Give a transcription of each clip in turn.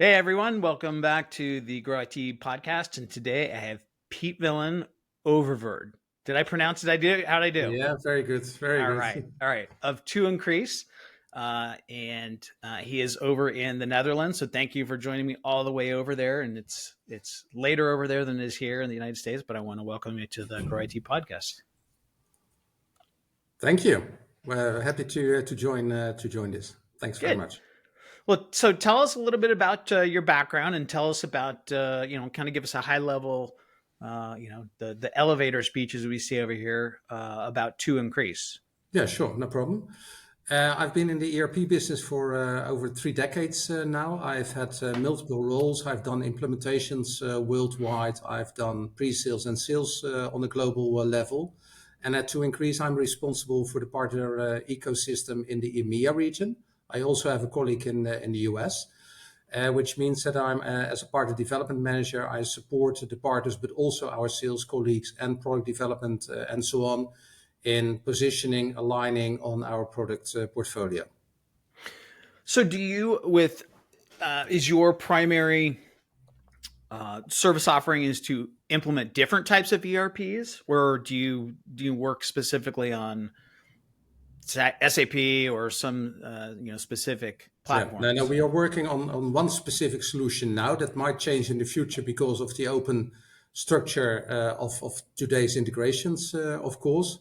Hey everyone, welcome back to the Grow IT podcast. And today I have Pietwillem Overvoorde. Did I pronounce it? I do. How'd I do? Yeah, very good. Very All good. right. All right. Of two increase. And he is over in the Netherlands. So thank you for joining me all the way over there. And it's later over there than it is here in the United States, but I want to welcome you to the Grow IT podcast. Thank you. We're happy to join this. Thanks very Good. much. Well, so tell us a little bit about your background and tell us about, kind of give us a high level, the elevator speeches we see over here about to increase. Yeah, sure, no problem. I've been in the ERP business for over 3 decades now. I've had multiple roles. I've done implementations worldwide. I've done pre-sales and sales on a global level. And at To Increase, I'm responsible for the partner ecosystem in the EMEA region. I also have a colleague in the US, which means that I'm, as a partner development manager, I support the partners, but also our sales colleagues and product development and so on in positioning, aligning on our product portfolio. So, is your primary service offering is to implement different types of ERPs, or do you work specifically on SAP or some specific platforms? No, we are working on one specific solution now that might change in the future because of the open structure of today's integrations, of course.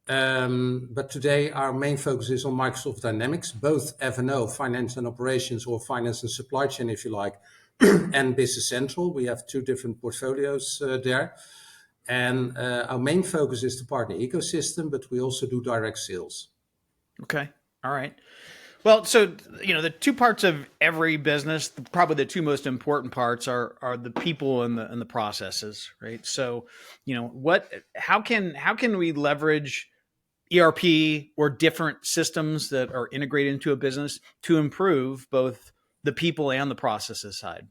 But today our main focus is on Microsoft Dynamics, both F&O, finance and operations, or finance and supply chain, if you like, and Business Central. We have two different portfolios there. And our main focus is the partner ecosystem, but we also do direct sales. Okay. All right. Well, so the two parts of every business, probably the two most important parts are the people and the processes, right? So, how can we leverage ERP or different systems that are integrated into a business to improve both the people and the processes side?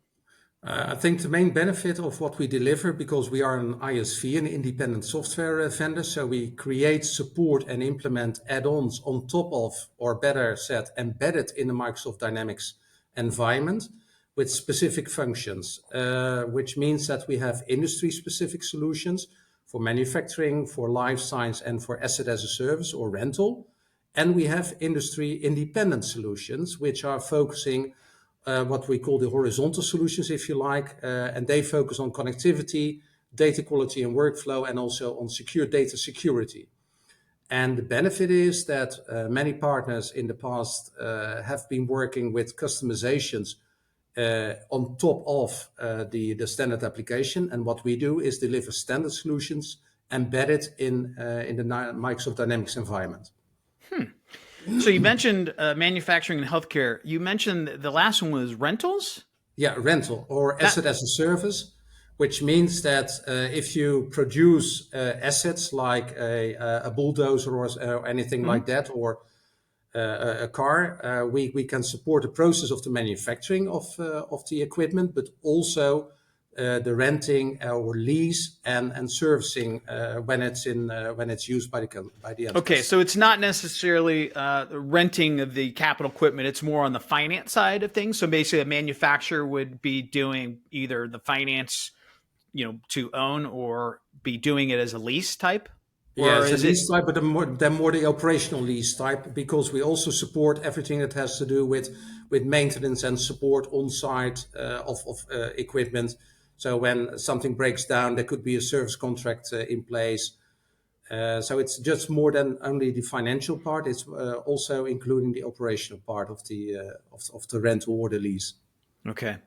I think the main benefit of what we deliver, because we are an ISV, an independent software vendor, so we create, support, and implement add-ons on top of, or better said, embedded in the Microsoft Dynamics environment with specific functions, which means that we have industry-specific solutions for manufacturing, for life science, and for asset as a service or rental. And we have industry-independent solutions, which are focusing what we call the horizontal solutions, if you like, and they focus on connectivity, data quality and workflow, and also on secure data security. And the benefit is that many partners in the past have been working with customizations on top of the standard application. And what we do is deliver standard solutions embedded in the Microsoft Dynamics environment. So you mentioned manufacturing and healthcare. You mentioned the last one was rentals? Yeah, rental or asset as a service, which means that if you produce assets like a bulldozer or anything like that, or a car, we can support the process of the manufacturing of the equipment, but also the renting or lease and servicing when it's used by the end. Okay, so it's not necessarily renting of the capital equipment. It's more on the finance side of things. So basically, a manufacturer would be doing either the finance, to own, or be doing it as a lease type. Yeah, it's a lease type, but then more the operational lease type, because we also support everything that has to do with maintenance and support on site of equipment. So when something breaks down, there could be a service contract in place. So it's just more than only the financial part. It's also including the operational part of the rental or the lease. Okay.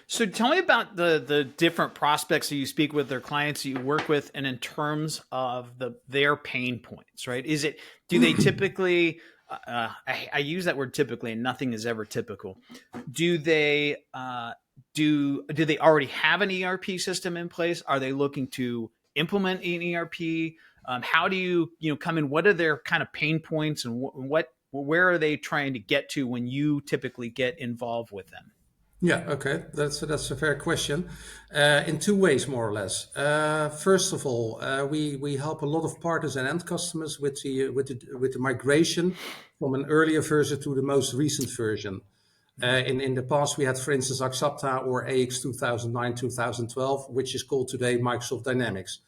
So tell me about the different prospects that you speak with, their clients that you work with, and in terms of their pain points, right? Do they typically, I use that word typically, and nothing is ever typical. Do they already have an ERP system in place? Are they looking to implement an ERP? How do you come in? What are their kind of pain points, and where are they trying to get to when you typically get involved with them? Yeah, okay, that's a fair question. In two ways, more or less. First of all, we help a lot of partners and end customers with the migration from an earlier version to the most recent version. In the past, we had, for instance, Axapta or AX 2009, 2012, which is called today Microsoft Dynamics.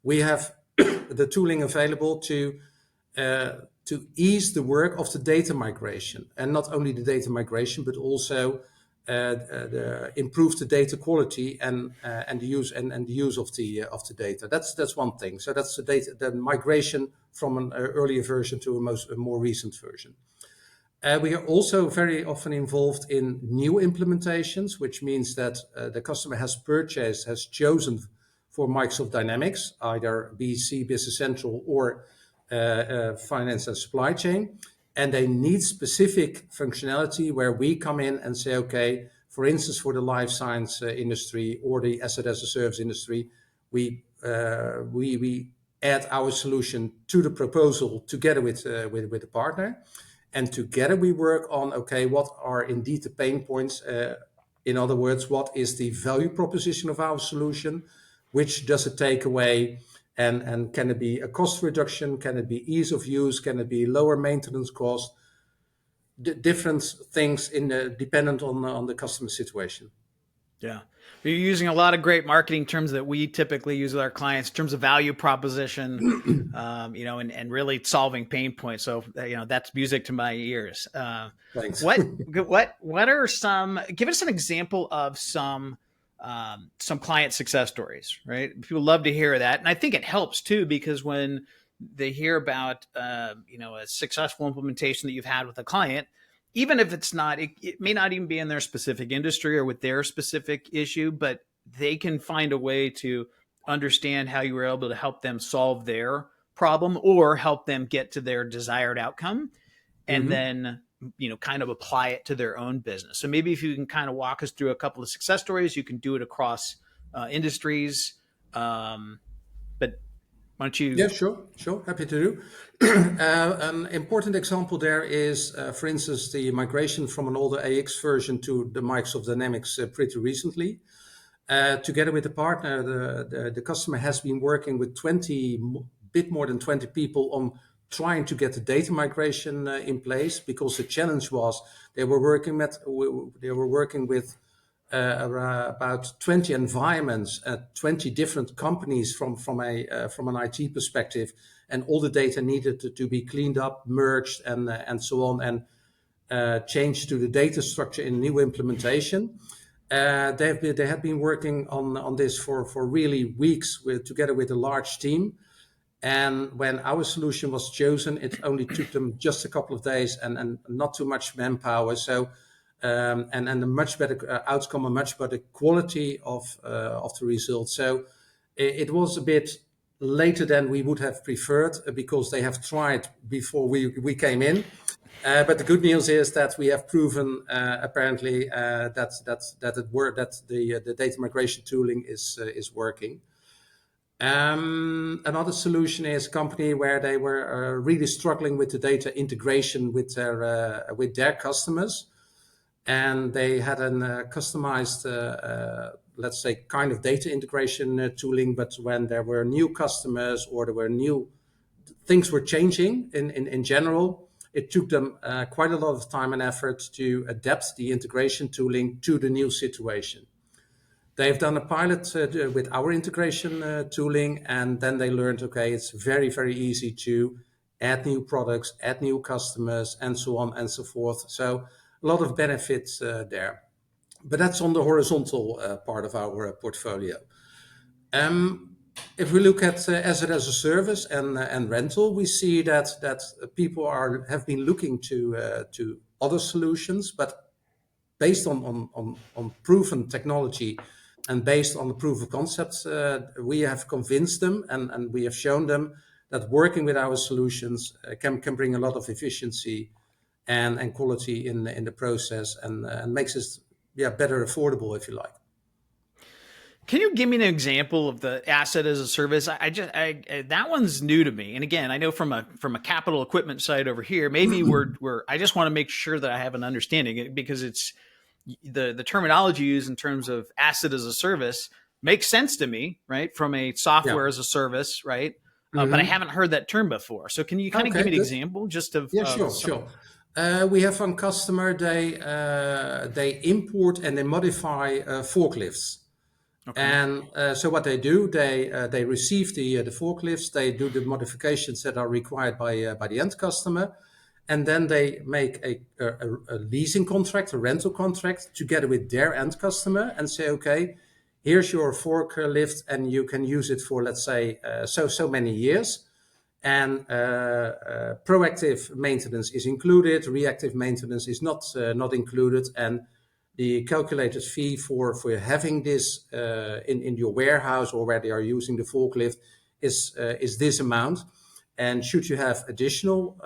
We have the tooling available to ease the work of the data migration, and not only the data migration, but also improve the data quality and the use of the data. That's one thing. So that's the migration from an earlier version to a more recent version. We are also very often involved in new implementations, which means that the customer has chosen for Microsoft Dynamics, either BC, Business Central, or finance and supply chain. And they need specific functionality where we come in and say, okay, for instance, for the life science industry or the asset as a service industry, we add our solution to the proposal together with the partner. And together we work on, okay, what are indeed the pain points? In other words, what is the value proposition of our solution? Which does it take away? And can it be a cost reduction? Can it be ease of use? Can it be lower maintenance cost? Different things dependent on the customer situation. Yeah. You're using a lot of great marketing terms that we typically use with our clients in terms of value proposition, and really solving pain points. So, that's music to my ears. Thanks. What are give us an example of some client success stories, right? People love to hear that. And I think it helps too, because when they hear about, a successful implementation that you've had with a client, even if it's not, it may not even be in their specific industry or with their specific issue, but they can find a way to understand how you were able to help them solve their problem or help them get to their desired outcome, and then, kind of apply it to their own business. So maybe if you can kind of walk us through a couple of success stories, you can do it across industries. But why don't you? Yeah, sure. Happy to do. An important example there is, for instance, the migration from an older AX version to the Microsoft Dynamics pretty recently. Together with the partner, the customer has been working with bit more than 20 people on trying to get the data migration in place, because the challenge was they were working with about 20 environments, 20 different companies from an IT perspective, and all the data needed to be cleaned up, merged, and so on, and changed to the data structure in new implementation. They have been working on this for really weeks together with a large team. And when our solution was chosen, it only took them just a couple of days and not too much manpower. So and a much better outcome, a much better quality of the result. So it was a bit later than we would have preferred, because they have tried before we came in. But the good news is that we have proven apparently that it worked, that the data migration tooling is working. Another solution is a company where they were really struggling with the data integration with their customers, and they had a customized, let's say, kind of data integration tooling. But when there were new customers or there were new things were changing in general, it took them quite a lot of time and effort to adapt the integration tooling to the new situation. They've done a pilot with our integration tooling, and then they learned, okay, it's very, very easy to add new products, add new customers, and so on and so forth. So a lot of benefits there. But that's on the horizontal part of our portfolio. If we look at asset as a service and rental, we see that people have been looking to other solutions, but based on proven technology and based on the proof of concepts, we have convinced them and we have shown them that working with our solutions can bring a lot of efficiency and quality in the process, and makes us better affordable, if you like. Can you give me an example of the asset as a service? That one's new to me. And again, I know from a capital equipment side over here, maybe I just want to make sure that I have an understanding, because it's the terminology used in terms of asset as a service makes sense to me, right? From a software as a service, right? But I haven't heard that term before. So can you kind of give me an example just of? Sure. We have one customer. They import and they modify forklifts. Okay. And so what they do, they receive the forklifts, they do the modifications that are required by the end customer, and then they make a leasing contract, a rental contract together with their end customer, and say, okay, here's your forklift, and you can use it for, let's say, so many years. And proactive maintenance is included, reactive maintenance is not included, and the calculated fee for having this in your warehouse or where they are using the forklift is this amount. And should you have additional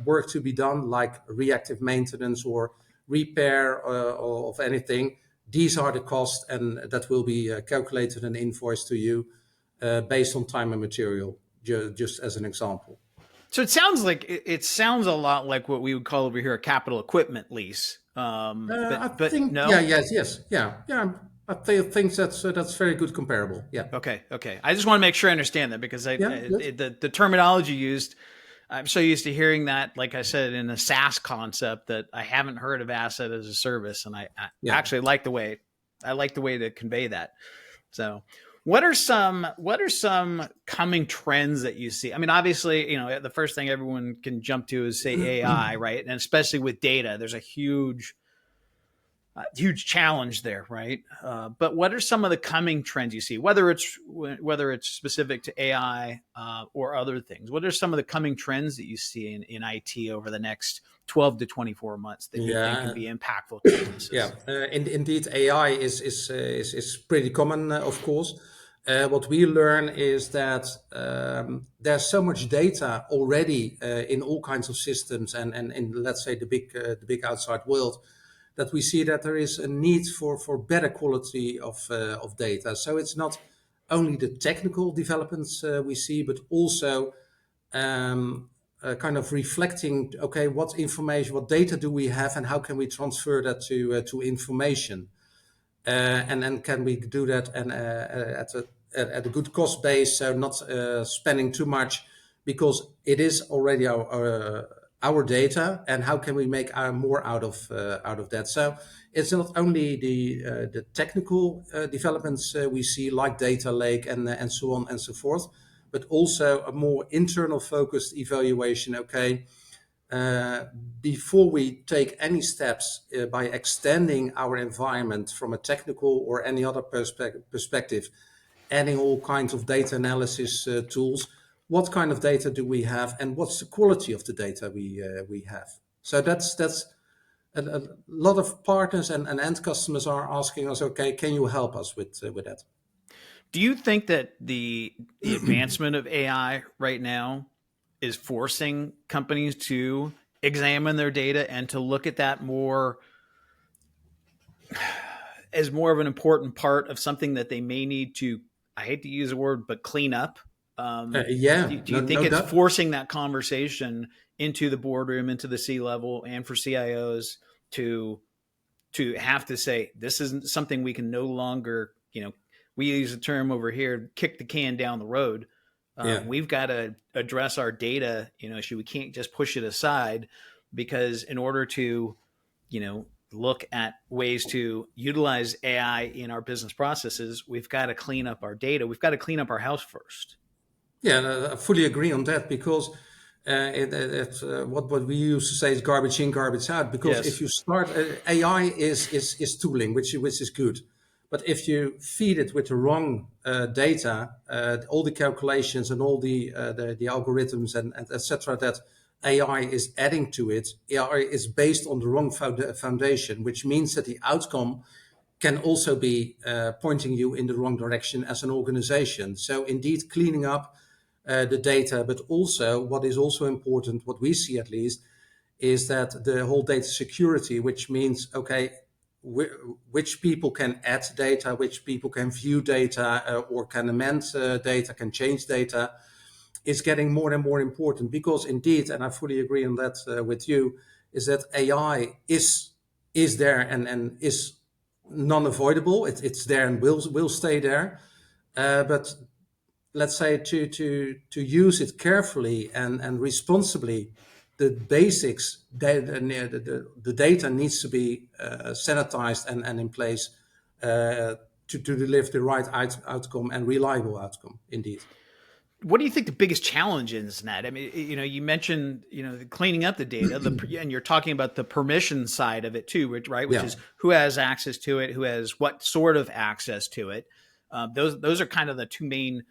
work to be done, like reactive maintenance or repair of anything, these are the costs, and that will be calculated and invoiced to you based on time and material, just as an example. So it sounds like it sounds a lot like what we would call over here a capital equipment lease. I But think, yeah, no. yes, yeah. I think that's very good comparable. Yeah, Okay. I just want to make sure I understand that because yeah, good. the terminology used, I'm so used to hearing that, like I said, in a SaaS concept that I haven't heard of asset as a service, and I Yeah. actually like the way to convey that. So, what are some coming trends that you see? I mean, obviously, the first thing everyone can jump to is say AI, right? And especially with data, there's a huge challenge there, right? But what are some of the coming trends you see, whether it's specific to AI or other things? What are some of the coming trends that you see in IT over the next 12 to 24 months that you think can Yeah, be impactful to yeah. businesses? Indeed, AI is pretty common, of course. What we learn is that there's so much data already in all kinds of systems, and in, let's say, the big outside world, that we see that there is a need for better quality of data. So it's not only the technical developments we see, but also kind of reflecting, okay, what information, what data do we have, and how can we transfer that to information, and then can we do that and at a good cost base, so not spending too much, because it is already our data, and how can we make more out of that. So it's not only the technical developments we see, like data lake and so on and so forth, but also a more internal focused evaluation. Okay, uh, before we take any steps by extending our environment from a technical or any other perspective, adding all kinds of data analysis tools, what kind of data do we have, and what's the quality of the data we have? So that's a lot of partners and end customers are asking us, okay, can you help us with that? Do you think that the advancement of AI right now is forcing companies to examine their data and to look at that more as more of an important part of something that they may need to, I hate to use the word, but clean up? Yeah, Do you no, think no it's doubt. forcing that conversation into the boardroom, into the C level, and for CIOs to have to say this isn't something we can no longer, we use a term over here, kick the can down the road. Yeah. We've got to address our data. We can't just push it aside, because in order to, look at ways to utilize AI in our business processes, we've got to clean up our data. We've got to clean up our house first. Yeah, I fully agree on that, because what we used to say is garbage in, garbage out. Because if Yes. you start, AI is tooling, which is good, but if you feed it with the wrong data, all the calculations and all the algorithms and etc. that AI is adding to it, AI is based on the wrong foundation, which means that the outcome can also be pointing you in the wrong direction as an organization. So indeed, cleaning up the data, but also what is also important, what we see at least, is that the whole data security, which means, okay, which people can add data, which people can view data or can amend data, can change data, is getting more and more important. Because indeed, and I fully agree on that with you, is that AI is there and is non-avoidable. It's there and will stay there. But let's say to use it carefully and responsibly, the basics, the data needs to be sanitized and in place to deliver the right outcome and reliable outcome, indeed. What do you think the biggest challenge is in that? I mean, you mentioned, cleaning up the data, and you're talking about the permission side of it too, right? Which Yeah. is who has access to it, who has what sort of access to it. Those are kind of the two main,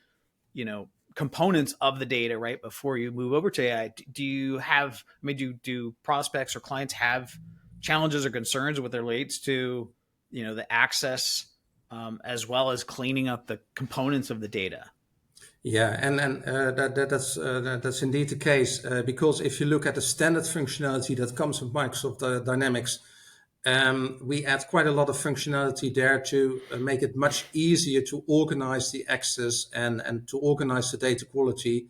components of the data, right? Before you move over to AI, do you have? I mean, do prospects or clients have challenges or concerns with relates to, the access, as well as cleaning up the components of the data? Yeah, and that's indeed the case because if you look at the standard functionality that comes with Microsoft Dynamics, we add quite a lot of functionality there to make it much easier to organize the access and to organize the data quality.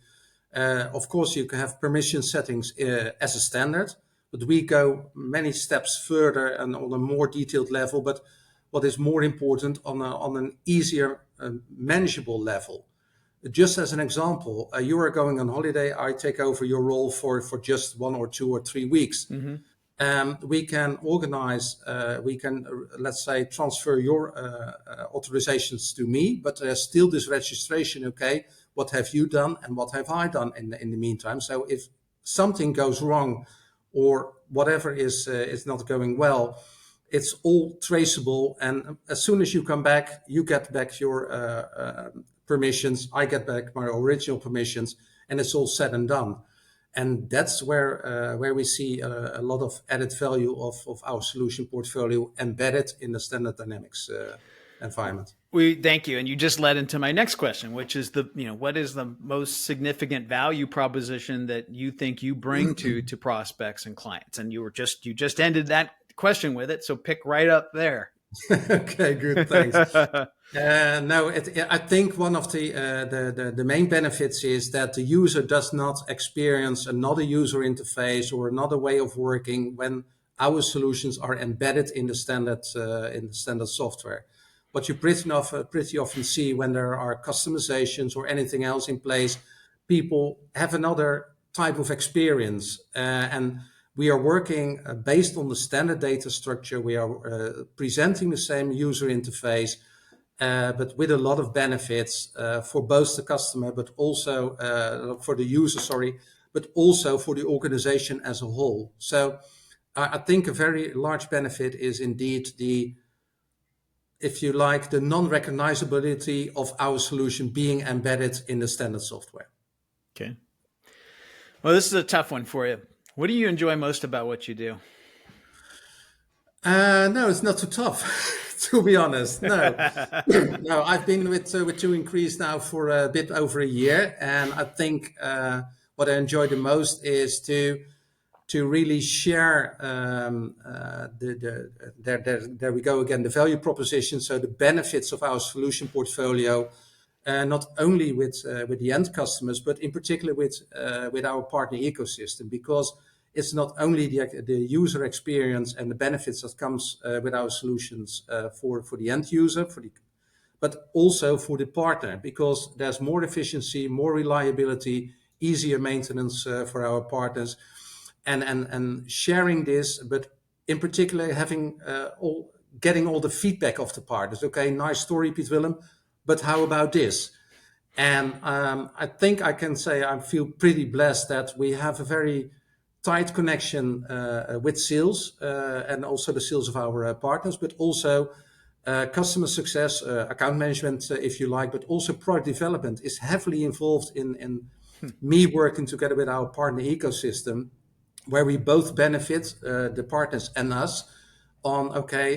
Of course, you can have permission settings as a standard, but we go many steps further and on a more detailed level. But what is more important on an easier, manageable level. Just as an example, you are going on holiday. I take over your role for just 1 or 2 or 3 weeks. Mm-hmm. We can organize, let's say, transfer your authorizations to me, but there's still this registration. Okay, what have you done and what have I done in the meantime? So if something goes wrong or whatever is not going well, it's all traceable. And as soon as you come back, you get back your permissions. I get back my original permissions, and it's all said and done. And that's where we see a lot of added value of our solution portfolio embedded in the standard Dynamics environment. We thank you, and you just led into my next question, which is what is the most significant value proposition that you think you bring to prospects and clients? And you just ended that question with it, so pick right up there. Okay, good, thanks. No, I think one of the main benefits is that the user does not experience another user interface or another way of working when our solutions are embedded in the standard software. What you pretty often see when there are customizations or anything else in place, people have another type of experience, and we are working based on the standard data structure. We are presenting the same user interface, but with a lot of benefits for both the customer, but also for the user, sorry, but also for the organization as a whole. So I think a very large benefit is indeed if you like, the non-recognizability of our solution being embedded in the standard software. Okay. Well, this is a tough one for you. What do you enjoy most about what you do? No, it's not too tough, to be honest. No, no, I've been with 2increase now for a bit over a year, and I think what I enjoy the most is to really share there we go again, the value proposition. So the benefits of our solution portfolio, not only with the end customers, but in particular with our partner ecosystem, because it's not only the user experience and the benefits that comes with our solutions for the end user, but also for the partner, because there's more efficiency, more reliability, easier maintenance for our partners, and sharing this, but in particular having getting all the feedback of the partners. Okay, nice story, Pietwillem, but how about this? And I think I can say I feel pretty blessed that we have a very tight connection with sales and also the sales of our partners, but also customer success, account management, if you like, but also product development is heavily involved in me working together with our partner ecosystem, where we both benefit, the partners and us, on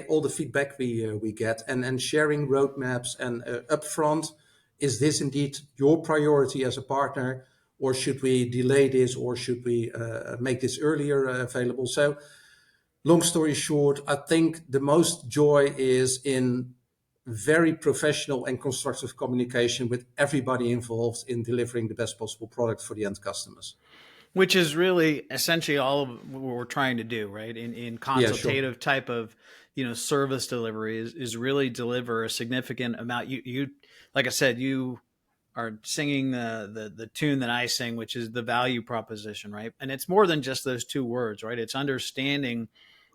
all the feedback we get and sharing roadmaps and upfront. Is this indeed your priority as a partner, or should we delay this, or should we make this earlier available? So, long story short, I think the most joy is in very professional and constructive communication with everybody involved in delivering the best possible product for the end customers. Which is really essentially all of what we're trying to do, right? In Yeah, sure. consultative type of, service delivery is really deliver a significant amount. You, like I said, you are singing the tune that I sing, which is the value proposition, right? And it's more than just those two words, right? It's understanding,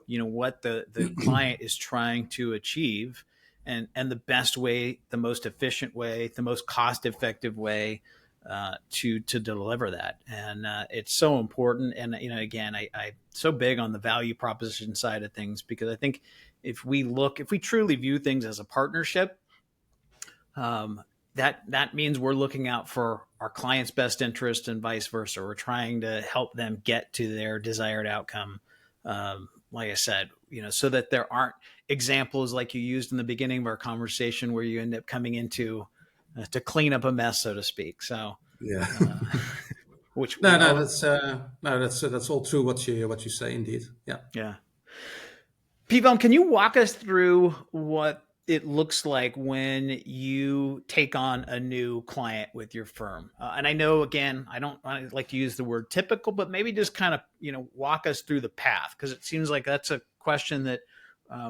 what the client is trying to achieve, and the best way, the most efficient way, the most cost effective way to deliver that. And it's so important. And again, I so big on the value proposition side of things, because I think if we truly view things as a partnership, um, that means we're looking out for our client's best interest and vice versa. We're trying to help them get to their desired outcome. Like I said, so that there aren't examples like you used in the beginning of our conversation where you end up coming into to clean up a mess, so to speak. So, Yeah. uh, which No, we no, all, that's no, that's all true what you say indeed. Yeah. yeah. Pietwillem, can you walk us through what it looks like when you take on a new client with your firm? And I know, again, I like to use the word typical, but maybe just kind of, walk us through the path, because it seems like that's a question that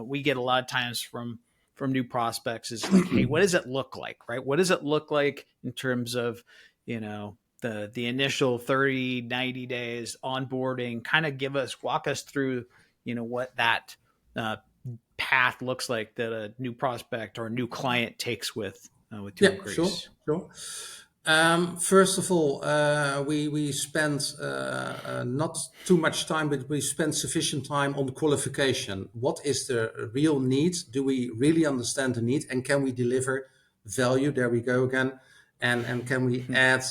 we get a lot of times from new prospects, is like, hey, what does it look like, right? What does it look like in terms of, the initial 30, 90 days onboarding? Kind of walk us through, what that uh, path looks like that a new prospect or a new client takes with Two Yeah, sure, Increase. sure. First of all, we spend not too much time, but we spend sufficient time on the qualification. What is the real need? Do we really understand the need, and can we deliver value? There we go again. And can we add?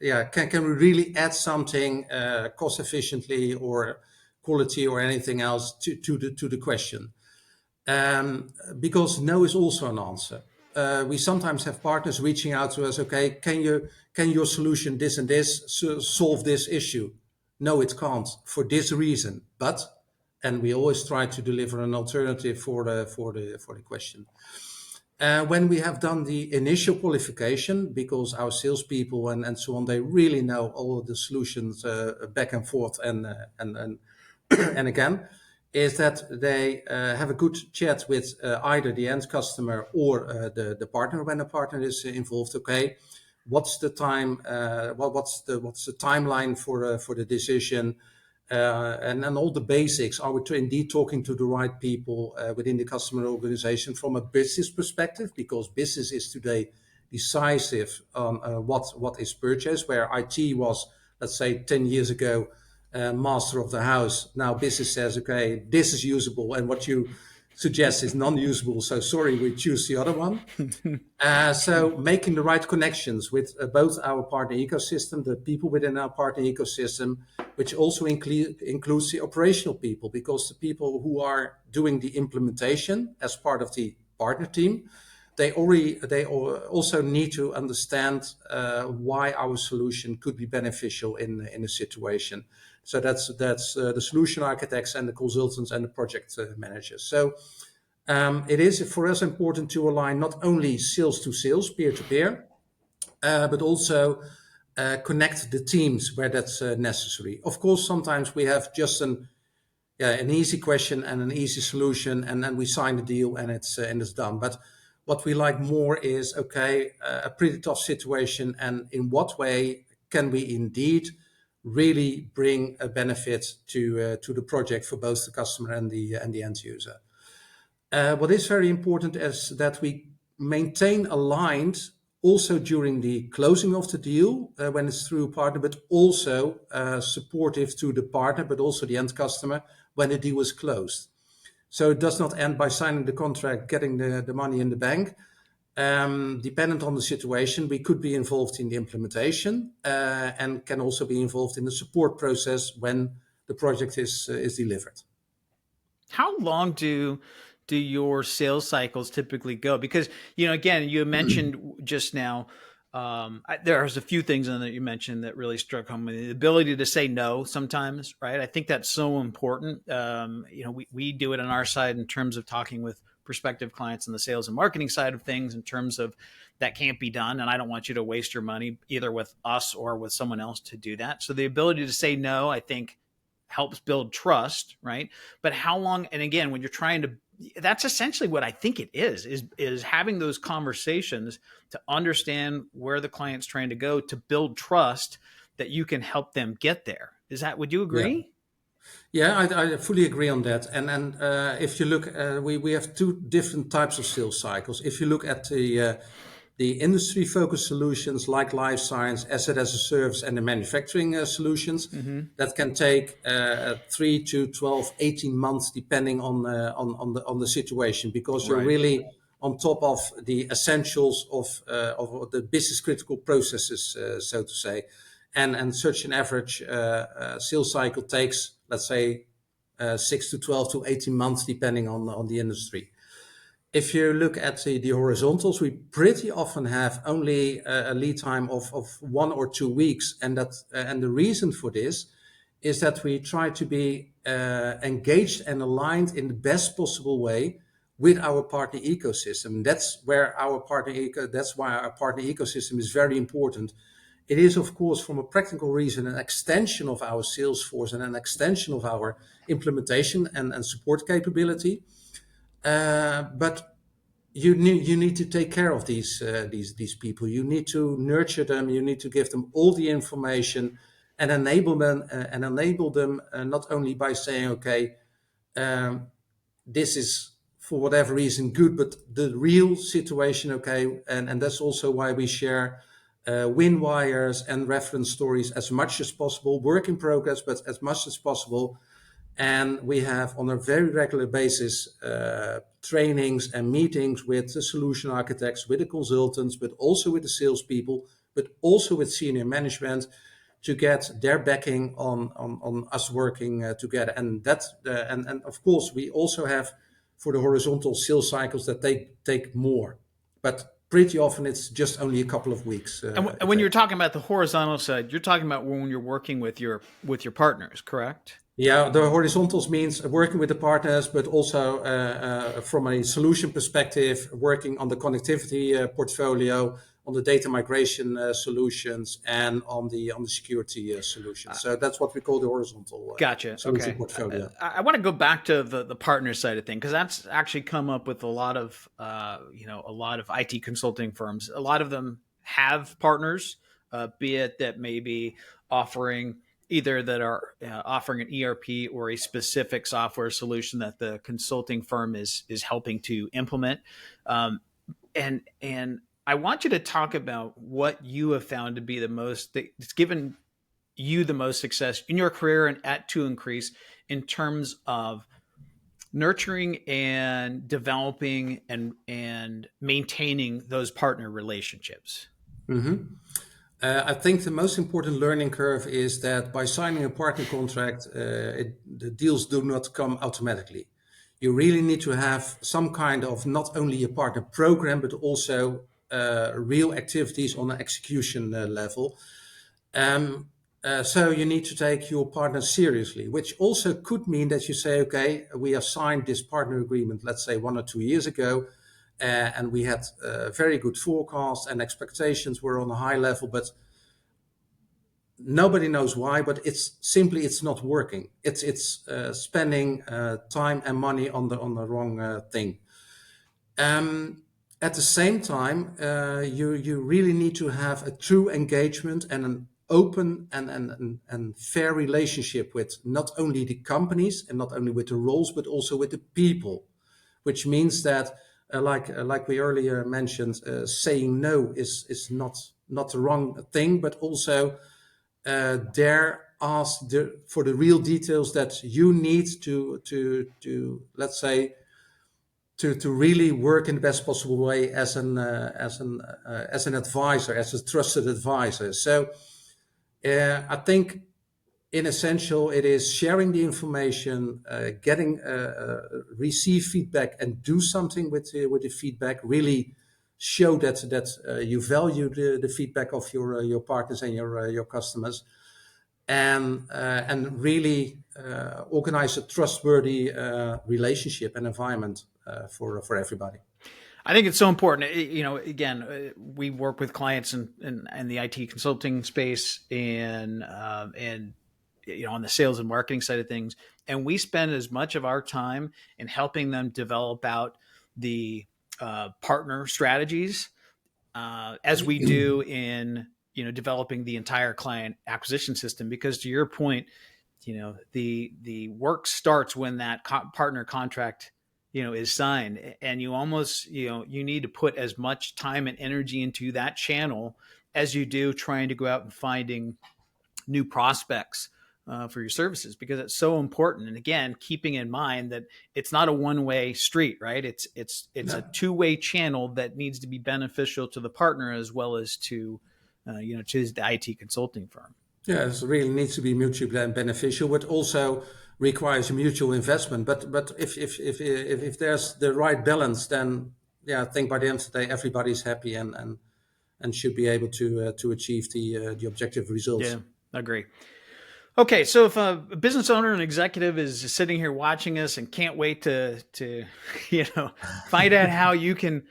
Yeah, can we really add something cost efficiently or quality or anything else to the question? Because no is also an answer. We sometimes have partners reaching out to us. Okay, can your solution this and this solve this issue? No, it can't for this reason. But and we always try to deliver an alternative for the question. When we have done the initial qualification, because our salespeople and so on, they really know all of the solutions back and forth and and again, is that they have a good chat with either the end customer or the partner when a partner is involved. Okay, what's the time? What's the timeline for the decision? And all the basics. Are we indeed talking to the right people within the customer organization from a business perspective? Because business is today decisive on what is purchased, where IT was, let's say, 10 years ago, master of the house. Now business says, okay, this is usable, and what you suggest is non-usable. So sorry, we choose the other one. So making the right connections with both our partner ecosystem, the people within our partner ecosystem, which also includes the operational people, because the people who are doing the implementation as part of the partner team, they also need to understand why our solution could be beneficial in a situation. So that's the solution architects and the consultants and the project managers. So it is for us important to align not only sales to sales, peer to peer, but also connect the teams where that's necessary. Of course, sometimes we have just an easy question and an easy solution, and then we sign the deal and it's done. But what we like more is, okay, a pretty tough situation, and in what way can we indeed really bring a benefit to the project for both the customer and the end user. What is very important is that we maintain aligned also during the closing of the deal when it's through a partner, but also supportive to the partner, but also the end customer when the deal is closed. So it does not end by signing the contract, getting the money in the bank. Dependent on the situation, we could be involved in the implementation and can also be involved in the support process when the project is delivered. How long do your sales cycles typically go? Because again, you mentioned just now, there's a few things in that you mentioned that really struck home. The ability to say no sometimes, right? I think that's so important. We do it on our side in terms of talking with prospective clients on the sales and marketing side of things, in terms of that can't be done, and I don't want you to waste your money either with us or with someone else to do that. So the ability to say no, I think, helps build trust, right? But how long? And again, when you're trying to that's essentially what I think it is having those conversations to understand where the client's trying to go, to build trust that you can help them get there. Would you Yeah. agree? Yeah, I fully agree on that. And if you look, we have two different types of sales cycles. If you look at the industry-focused solutions like life science, asset as a service, and the manufacturing solutions, Mm-hmm. that can take 3 to 12, 18 months, depending on the situation, because you're Right. really on top of the essentials of the business critical processes, so to say. And such an average sales cycle takes, let's say, 6 to 12 to 18 months, depending on the industry. If you look at the horizontals, we pretty often have only a lead time of 1 or 2 weeks, and the reason for this is that we try to be engaged and aligned in the best possible way with our partner ecosystem. That's why our partner ecosystem is very important. It is, of course, from a practical reason, an extension of our sales force and an extension of our implementation and support capability. But you need to take care of these people. You need to nurture them. You need to give them all the information and enable them not only by saying, okay, um, this is for whatever reason good, but the real situation, okay, and that's also why we share win wires and reference stories as much as possible, work in progress, but as much as possible. And we have on a very regular basis trainings and meetings with the solution architects, with the consultants, but also with the salespeople, but also with senior management to get their backing on us working together. And of course, we also have for the horizontal sales cycles that take more, but pretty often it's just only a couple of weeks. And when you're talking about the horizontal side, you're talking about when you're working with your partners, correct? Yeah, the horizontals means working with the partners, but also from a solution perspective, working on the connectivity portfolio, on the data migration solutions, and on the security solutions. So that's what we call the horizontal Gotcha. solution Okay. portfolio. I want to go back to the partner side of thing, because that's actually come up with a lot of a lot of IT consulting firms. A lot of them have partners, be it that maybe offering either that are offering an ERP or a specific software solution that the consulting firm is helping to implement. And I want you to talk about what you have found to be the most that's given you the most success in your career and at To Increase in terms of nurturing and developing and maintaining those partner relationships. Mhm. I think the most important learning curve is that by signing a partner contract, the deals do not come automatically. You really need to have some kind of not only a partner program, but also real activities on an execution level. So you need to take your partner seriously, which also could mean that you say, okay, we have signed this partner agreement, let's say 1 or 2 years ago, and we had very good forecasts and expectations were on a high level, but nobody knows why. But it's not working. It's spending time and money on the wrong thing. Um, at the same time, you really need to have a true engagement and an open and fair relationship with not only the companies and not only with the roles, but also with the people, which means that, like we earlier mentioned, saying no is not the wrong thing, but also dare ask for the real details that you need to let's say to really work in the best possible way as an advisor, as a trusted advisor. So I think in essential, it is sharing the information, getting receive feedback, and do something with the feedback. Really show that you value the feedback of your partners and your customers, and really organize a trustworthy relationship and environment for everybody. I think it's so important. Again, we work with clients in the IT consulting space, and on the sales and marketing side of things, and we spend as much of our time in helping them develop out the partner strategies as we do in developing the entire client acquisition system. Because to your point, the work starts when that partner contract is signed, and you almost you need to put as much time and energy into that channel as you do trying to go out and finding new prospects for your services, because it's so important. And again, keeping in mind that it's not a one-way street, right? It's Yeah. a two-way channel that needs to be beneficial to the partner as well as to to the IT consulting firm. Yeah, it really needs to be mutually beneficial, but also requires a mutual investment. But if there's the right balance, then yeah, I think by the end of the day, everybody's happy and should be able to achieve the objective results. Yeah, I agree. Okay, so if a business owner and executive is sitting here watching us and can't wait to find out how you can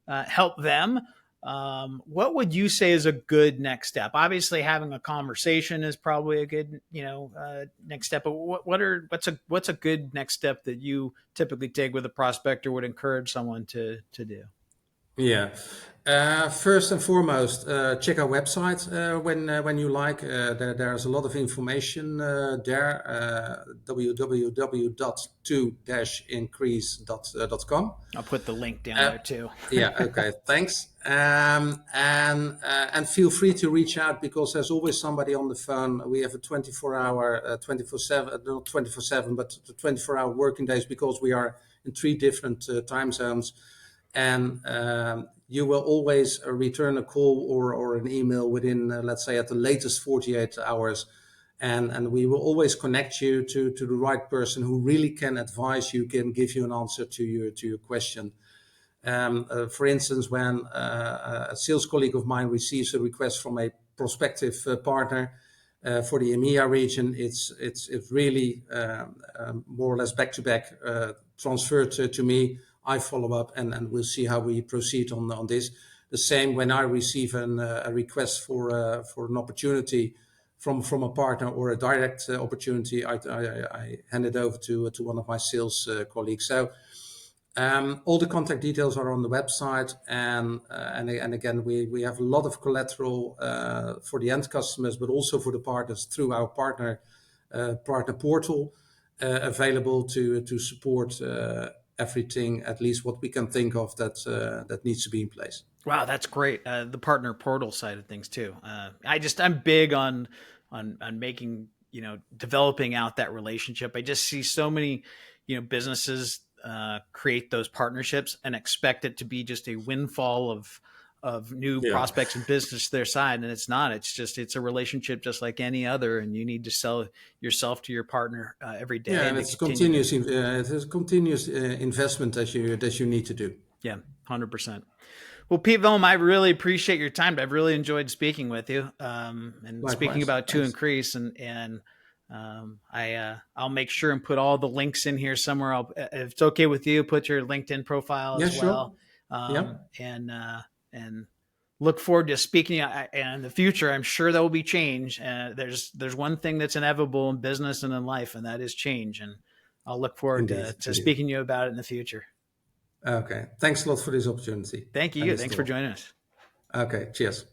help them, what would you say is a good next step? Obviously, having a conversation is probably a good next step. But what's a good next step that you typically take with a prospect or would encourage someone to do? Yeah. First and foremost, check our website when you like. There's a lot of information there. www.to-increase.com. I'll put the link down there too. Yeah. Okay. Thanks. And feel free to reach out, because there's always somebody on the phone. We have a 24-hour, 24/7, not 24/7, but 24-hour working days, because we are in 3 different time zones. And you will always return a call or an email within, let's say, at the latest 48 hours. And we will always connect you to the right person who really can advise you, can give you an answer to your question. For instance, when a sales colleague of mine receives a request from a prospective partner for the EMEA region, it's really more or less back-to-back transferred to me. I follow up and we'll see how we proceed on this. The same when I receive a request for an opportunity from a partner or a direct opportunity, I hand it over to one of my sales colleagues. So all the contact details are on the website, and again we have a lot of collateral for the end customers, but also for the partners through our partner portal available to support everything, at least what we can think of that needs to be in place. Wow, that's great. The partner portal side of things too. I'm big on making, developing out that relationship. I just see so many, businesses create those partnerships and expect it to be just a windfall of new prospects and business to their side. And it's not. It's a relationship just like any other, and you need to sell yourself to your partner every day. Yeah, and it's continuous. It is continuous investment that you need to do. Yeah, 100%. Well, Pietwillem, I really appreciate your time. I've really enjoyed speaking with you and Likewise. Speaking about To Thanks. Increase. And I'll make sure and put all the links in here somewhere. If it's okay with you, put your LinkedIn profile as well. And look forward to speaking. And in the future, I'm sure there will be change. There's one thing that's inevitable in business and in life, and that is change. And I'll look forward to speaking to you about it in the future. Okay. Thanks a lot for this opportunity. Thank you. Thanks for joining us. Okay. Cheers.